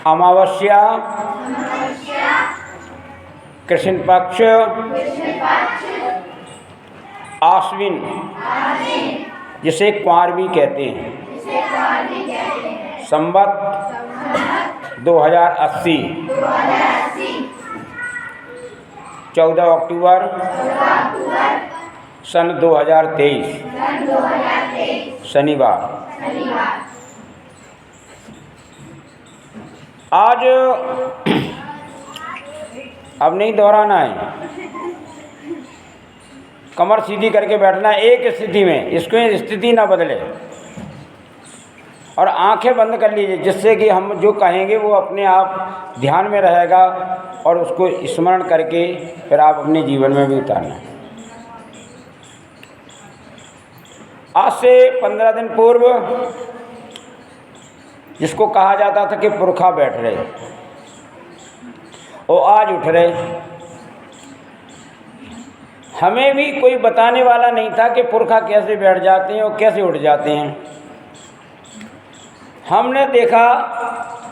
अमावस्या कृष्ण पक्ष आश्विन जिसे कुंवार भी कहते हैं संवत 2080 14 अक्टूबर सन 2023 शनिवार। आज अब नहीं दोहराना है, कमर सीधी करके बैठना है एक स्थिति में, इसको स्थिति ना बदले, और आंखें बंद कर लीजिए जिससे कि हम जो कहेंगे वो अपने आप ध्यान में रहेगा और उसको स्मरण करके फिर आप अपने जीवन में भी उतारना। आज से 15 दिन पूर्व जिसको कहा जाता था कि पुरखा बैठ रहे, वो आज उठ रहे। हमें भी कोई बताने वाला नहीं था कि पुरखा कैसे बैठ जाते हैं और कैसे उठ जाते हैं। हमने देखा,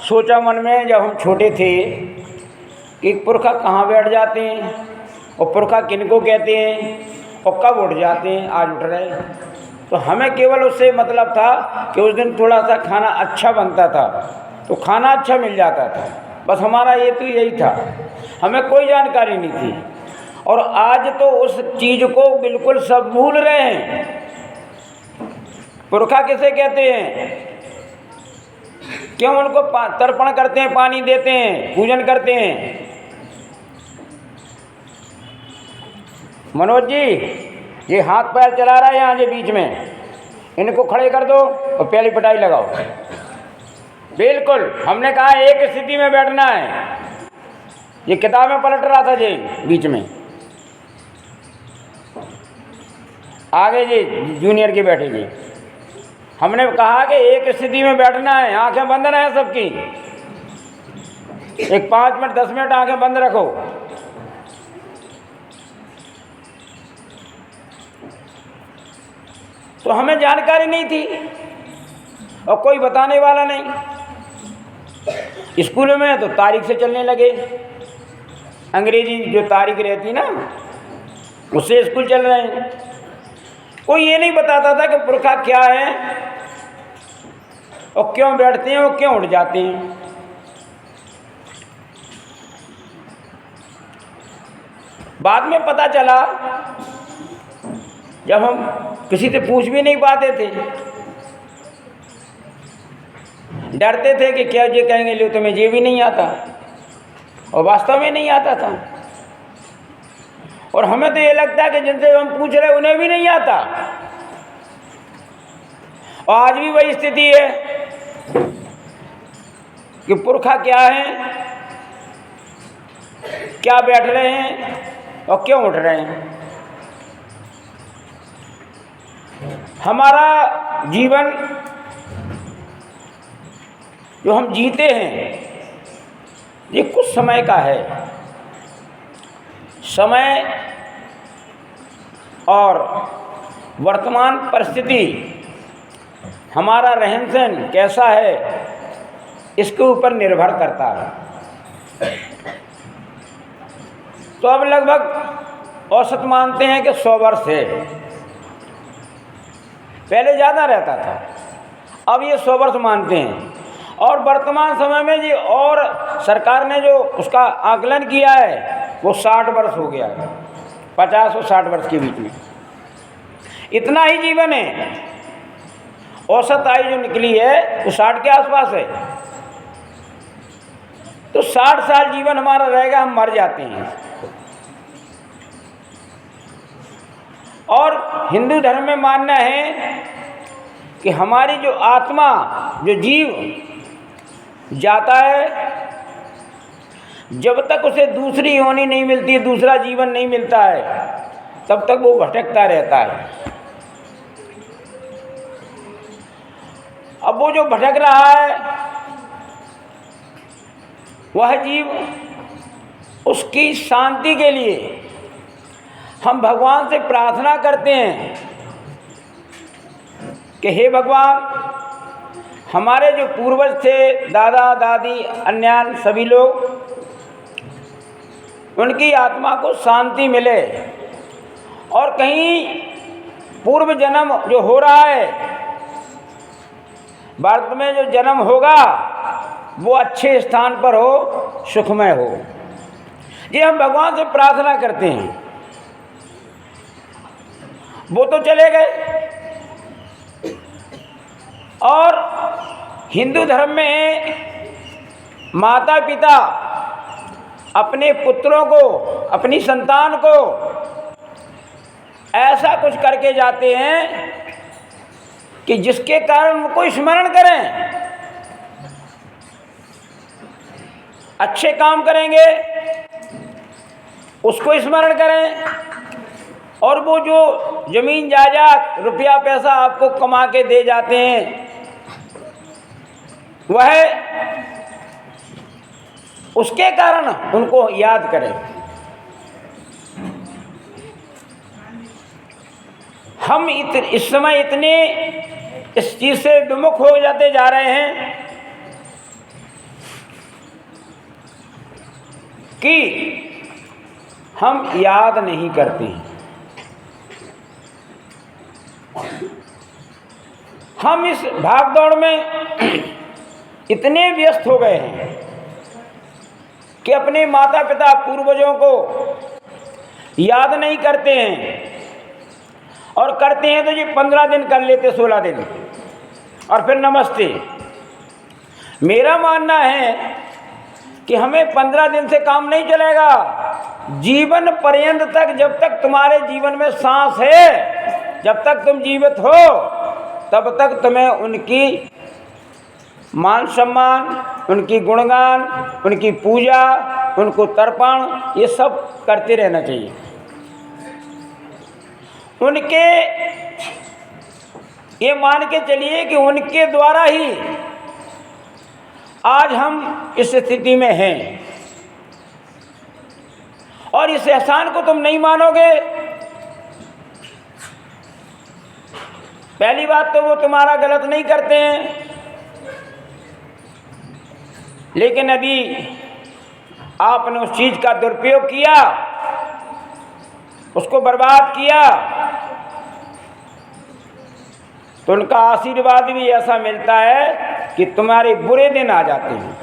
सोचा मन में जब हम छोटे थे कि पुरखा कहाँ बैठ जाते हैं और पुरखा किनको कहते हैं और कब उठ जाते हैं। आज उठ रहे, तो हमें केवल उससे मतलब था कि उस दिन थोड़ा सा खाना अच्छा बनता था तो खाना अच्छा मिल जाता था, बस हमारा ये तो यही था, हमें कोई जानकारी नहीं थी। और आज तो उस चीज़ को बिल्कुल सब भूल रहे हैं। पुरखा किसे कहते हैं, क्यों उनको तर्पण करते हैं, पानी देते हैं, पूजन करते हैं। मनोज जी ये हाथ पैर चला रहा है यहाँ जे बीच में, इनको खड़े कर दो और पहली पिटाई लगाओ। बिल्कुल हमने कहा एक स्थिति में बैठना है। ये किताब में पलट रहा था जी बीच में, आगे जी जूनियर के बैठे जी। हमने कहा कि एक स्थिति में बैठना है, आंखें बंद रहें सबकी, एक 5 मिनट 10 मिनट आंखें बंद रखो। तो हमें जानकारी नहीं थी और कोई बताने वाला नहीं। स्कूलों में तो तारीख से चलने लगे, अंग्रेजी जो तारीख रहती ना उससे स्कूल चल रहे हैं। कोई ये नहीं बताता था कि पुरखा क्या है और क्यों बैठते हैं और क्यों उठ जाते हैं। बाद में पता चला, जब हम किसी से पूछ भी नहीं पाते थे, डरते थे कि क्या ये कहेंगे लो तुम्हें ये भी नहीं आता, और वास्तव में नहीं आता था। और हमें तो ये लगता है कि जिनसे हम पूछ रहे उन्हें भी नहीं आता। और आज भी वही स्थिति है कि पुरखा क्या है, क्या बैठ रहे हैं और क्यों उठ रहे हैं। हमारा जीवन जो हम जीते हैं ये कुछ समय का है। समय और वर्तमान परिस्थिति, हमारा रहन सहन कैसा है, इसके ऊपर निर्भर करता है। तो अब लगभग औसत मानते हैं कि 100 वर्ष है, पहले ज़्यादा रहता था, अब ये 100 वर्ष मानते हैं। और वर्तमान समय में जी और सरकार ने जो उसका आकलन किया है वो 60 वर्ष हो गया है, 50 और 60 वर्ष के बीच में इतना ही जीवन है। औसत आयु जो निकली है वो 60 के आसपास है। तो 60 साल जीवन हमारा रहेगा, हम मर जाते हैं। और हिंदू धर्म में मानना है कि हमारी जो आत्मा, जो जीव जाता है, जब तक उसे दूसरी योनि नहीं मिलती, दूसरा जीवन नहीं मिलता है, तब तक वो भटकता रहता है। अब वो जो भटक रहा है वह जीव, उसकी शांति के लिए हम भगवान से प्रार्थना करते हैं कि हे भगवान, हमारे जो पूर्वज थे, दादा दादी अन्य सभी लोग, उनकी आत्मा को शांति मिले और कहीं पूर्व जन्म जो हो रहा है, भारत में जो जन्म होगा वो अच्छे स्थान पर हो, सुखमय हो। ये हम भगवान से प्रार्थना करते हैं। वो तो चले गए। और हिंदू धर्म में माता पिता अपने पुत्रों को, अपनी संतान को ऐसा कुछ करके जाते हैं कि जिसके कारण उनको स्मरण करें, अच्छे काम करेंगे उसको स्मरण करें, और वो जो जमीन जायदाद रुपया पैसा आपको कमा के दे जाते हैं वह उसके कारण उनको याद करें। हम इस समय इतने इस चीज़ से विमुख हो जाते जा रहे हैं कि हम याद नहीं करते। हम इस भागदौड़ में इतने व्यस्त हो गए हैं कि अपने माता पिता पूर्वजों को याद नहीं करते हैं, और करते हैं तो ये 15 दिन कर लेते, 16 दिन, और फिर नमस्ते। मेरा मानना है कि हमें 15 दिन से काम नहीं चलेगा। जीवन पर्यंत तक, जब तक तुम्हारे जीवन में सांस है, जब तक तुम जीवित हो, तब तक तुम्हें उनकी मान सम्मान, उनकी गुणगान, उनकी पूजा, उनको तर्पण, ये सब करते रहना चाहिए। उनके, ये मान के चलिए कि उनके द्वारा ही आज हम इस स्थिति में हैं। और इस एहसान को तुम नहीं मानोगे। पहली बात तो वो तुम्हारा गलत नहीं करते हैं, लेकिन यदि आपने उस चीज़ का दुरुपयोग किया, उसको बर्बाद किया, तो उनका आशीर्वाद भी ऐसा मिलता है कि तुम्हारे बुरे दिन आ जाते हैं।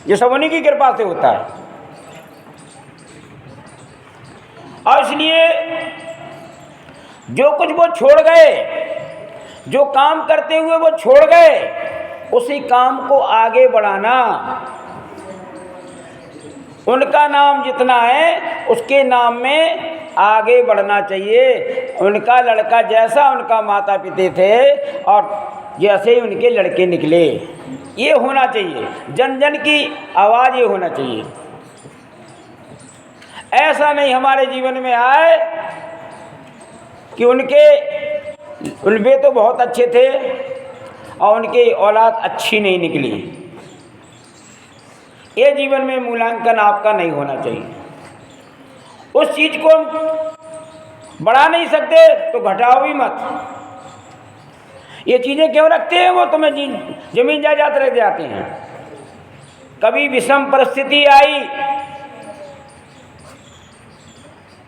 ये सब उन्हीं की कृपा से होता है। और इसलिए जो कुछ वो छोड़ गए, जो काम करते हुए वो छोड़ गए, उसी काम को आगे बढ़ाना। उनका नाम जितना है उसके नाम में आगे बढ़ना चाहिए। उनका लड़का जैसा उनका माता पिता थे और जैसे ही उनके लड़के निकले, ये होना चाहिए। जन जन की आवाज़ ये होना चाहिए। ऐसा नहीं हमारे जीवन में आए कि उनके तो बहुत अच्छे थे और उनकी औलाद अच्छी नहीं निकली। ये जीवन में मूल्यांकन आपका नहीं होना चाहिए। उस चीज़ को हम बढ़ा नहीं सकते तो घटाओ भी मत। ये चीज़ें क्यों रखते हैं? वो तुम्हें जमीन जायदाद रख जाते हैं। कभी विषम परिस्थिति आई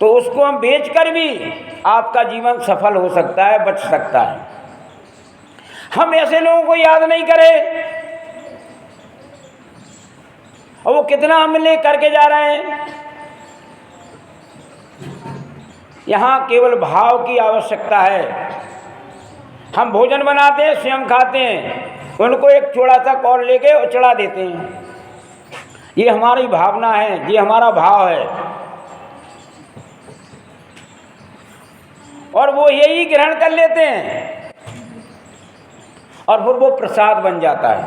तो उसको हम बेचकर भी आपका जीवन सफल हो सकता है, बच सकता है। हम ऐसे लोगों को याद नहीं करें और वो कितना हम ले करके जा रहे हैं। यहाँ केवल भाव की आवश्यकता है। हम भोजन बनाते हैं, स्वयं खाते हैं, उनको एक थोड़ा सा कौर लेके और चढ़ा देते हैं। ये हमारी भावना है, ये हमारा भाव है। और वो यही ग्रहण कर लेते हैं और फिर वो प्रसाद बन जाता है।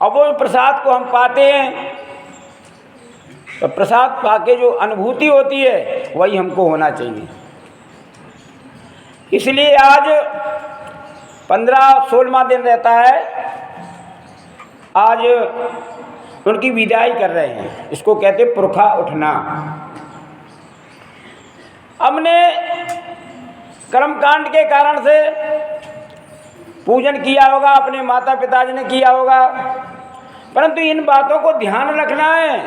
अब वो प्रसाद को हम पाते हैं तो प्रसाद पाके जो अनुभूति होती है वही हमको होना चाहिए। इसलिए आज 15-16वां दिन रहता है। आज उनकी विदाई कर रहे हैं। इसको कहते पुरखा उठना। हमने कर्मकांड के कारण से पूजन किया होगा, अपने माता पिताजी ने किया होगा, परंतु इन बातों को ध्यान रखना है।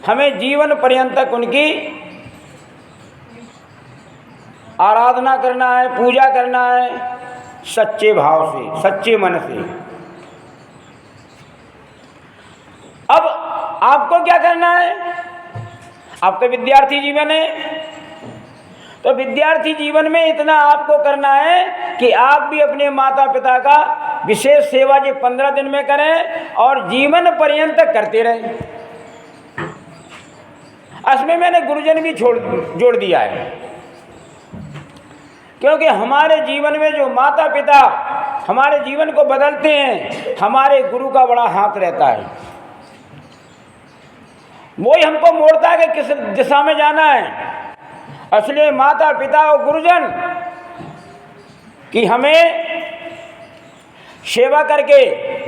हमें जीवन पर्यंत तक उनकी आराधना करना है, पूजा करना है, सच्चे भाव से, सच्चे मन से। अब आपको क्या करना है? आप तो विद्यार्थी जीवन है, तो विद्यार्थी जीवन में इतना आपको करना है कि आप भी अपने माता पिता का विशेष सेवा जो 15 दिन में करें और जीवन पर्यंत करते रहें। इसमें मैंने गुरुजन भी जोड़ दिया है, क्योंकि हमारे जीवन में जो माता पिता हमारे जीवन को बदलते हैं, हमारे गुरु का बड़ा हाथ रहता है। वही हमको मोड़ता है कि किस दिशा में जाना है। इसलिए माता पिता और गुरुजन की हमें सेवा करके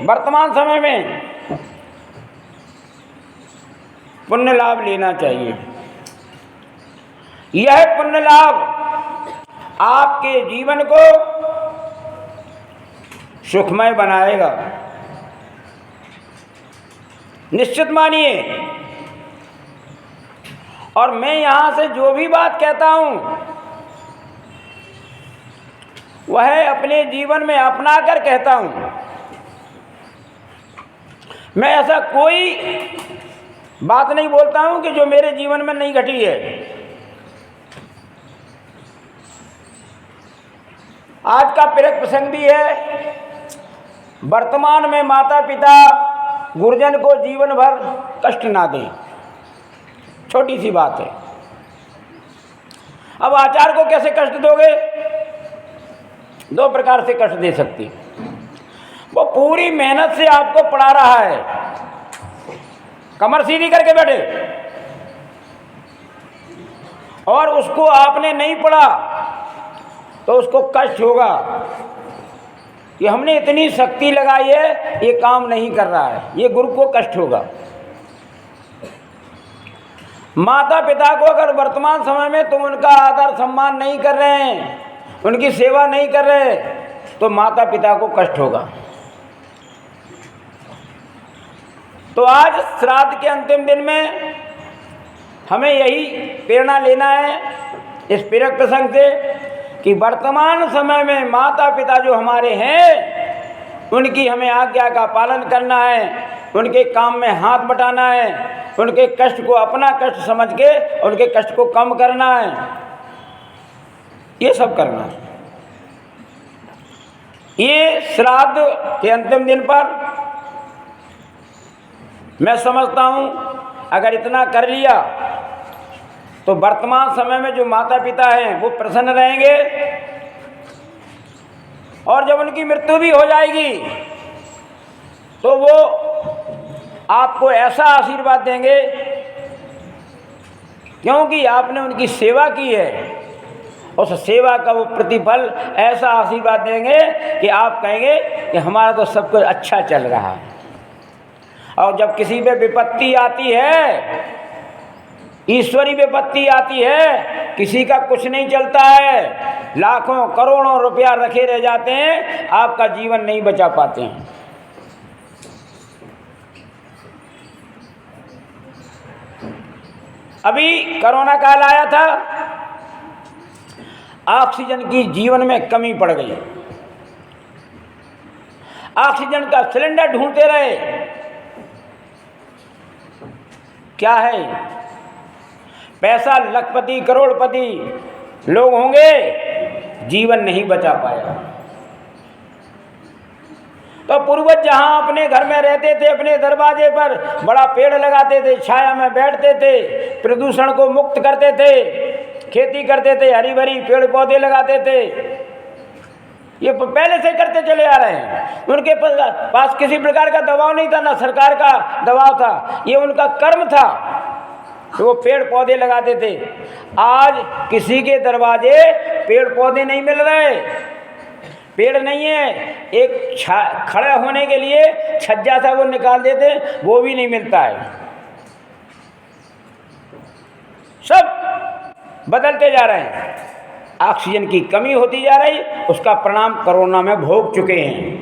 वर्तमान समय में पुण्य लाभ लेना चाहिए। यह पुण्य लाभ आपके जीवन को सुखमय बनाएगा, निश्चित मानिए। और मैं यहाँ से जो भी बात कहता हूँ वह अपने जीवन में अपना कर कहता हूँ। मैं ऐसा कोई बात नहीं बोलता हूँ कि जो मेरे जीवन में नहीं घटी है। आज का प्रेरक प्रसंग भी है। वर्तमान में माता पिता गुरुजन को जीवन भर कष्ट ना दें, छोटी सी बात है। अब आचार्य को कैसे कष्ट दोगे? 2 प्रकार से कष्ट दे सकती। वो पूरी मेहनत से आपको पढ़ा रहा है, कमर सीधी करके बैठे, और उसको आपने नहीं पढ़ा तो उसको कष्ट होगा कि हमने इतनी शक्ति लगाई है, ये काम नहीं कर रहा है, ये गुरु को कष्ट होगा। माता पिता को अगर वर्तमान समय में तुम उनका आदर सम्मान नहीं कर रहे हैं, उनकी सेवा नहीं कर रहे, तो माता पिता को कष्ट होगा। तो आज श्राद्ध के अंतिम दिन में हमें यही प्रेरणा लेना है इस प्रेरक प्रसंग से कि वर्तमान समय में माता पिता जो हमारे हैं उनकी हमें आज्ञा का पालन करना है, उनके काम में हाथ बटाना है, उनके कष्ट को अपना कष्ट समझ के उनके कष्ट को कम करना है, ये सब करना है। ये श्राद्ध के अंतिम दिन पर मैं समझता हूँ अगर इतना कर लिया तो वर्तमान समय में जो माता पिता हैं वो प्रसन्न रहेंगे, और जब उनकी मृत्यु भी हो जाएगी तो वो आपको ऐसा आशीर्वाद देंगे क्योंकि आपने उनकी सेवा की है। उस सेवा का वो प्रतिफल ऐसा आशीर्वाद देंगे कि आप कहेंगे कि हमारा तो सब कुछ अच्छा चल रहा है। और जब किसी पे विपत्ति आती है, ईश्वरी विपत्ति आती है, किसी का कुछ नहीं चलता है, लाखों करोड़ों रुपया रखे रह जाते हैं, आपका जीवन नहीं बचा पाते हैं। अभी कोरोना काल आया था, ऑक्सीजन की जीवन में कमी पड़ गई, ऑक्सीजन का सिलेंडर ढूंढते रहे। क्या है? पैसा लखपति करोड़पति लोग होंगे, जीवन नहीं बचा पाया। तो पूर्वज जहाँ अपने घर में रहते थे, अपने दरवाजे पर बड़ा पेड़ लगाते थे, छाया में बैठते थे, प्रदूषण को मुक्त करते थे, खेती करते थे, हरी भरी पेड़ पौधे लगाते थे, ये पहले से करते चले आ रहे हैं। उनके पास किसी प्रकार का दबाव नहीं था, ना सरकार का दबाव था, ये उनका कर्म था, तो वो पेड़ पौधे लगाते थे। आज किसी के दरवाजे पेड़ पौधे नहीं मिल रहे, पेड़ नहीं है, एक खड़ा होने के लिए छज्जा सा वो निकाल देते, वो भी नहीं मिलता है। सब बदलते जा रहे हैं। ऑक्सीजन की कमी होती जा रही, उसका परिणाम कोरोना में भोग चुके हैं।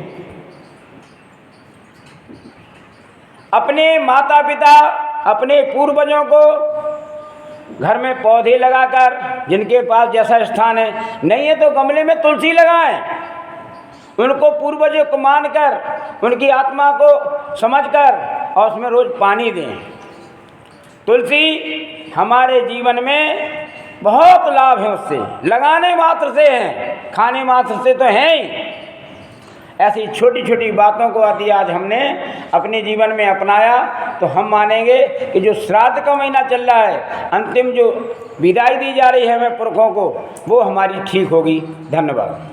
अपने माता पिता, अपने पूर्वजों को घर में पौधे लगाकर, जिनके पास जैसा स्थान है, नहीं है तो गमले में तुलसी लगाएं, उनको पूर्वजों को मानकर, उनकी आत्मा को समझकर और उसमें रोज़ पानी दें। तुलसी हमारे जीवन में बहुत लाभ है, उससे लगाने मात्र से हैं, खाने मात्र से तो हैं ही। ऐसी छोटी छोटी बातों को यदि आज हमने अपने जीवन में अपनाया तो हम मानेंगे कि जो श्राद्ध का महीना चल रहा है, अंतिम जो विदाई दी जा रही है हमें पुरखों को, वो हमारी ठीक होगी। धन्यवाद।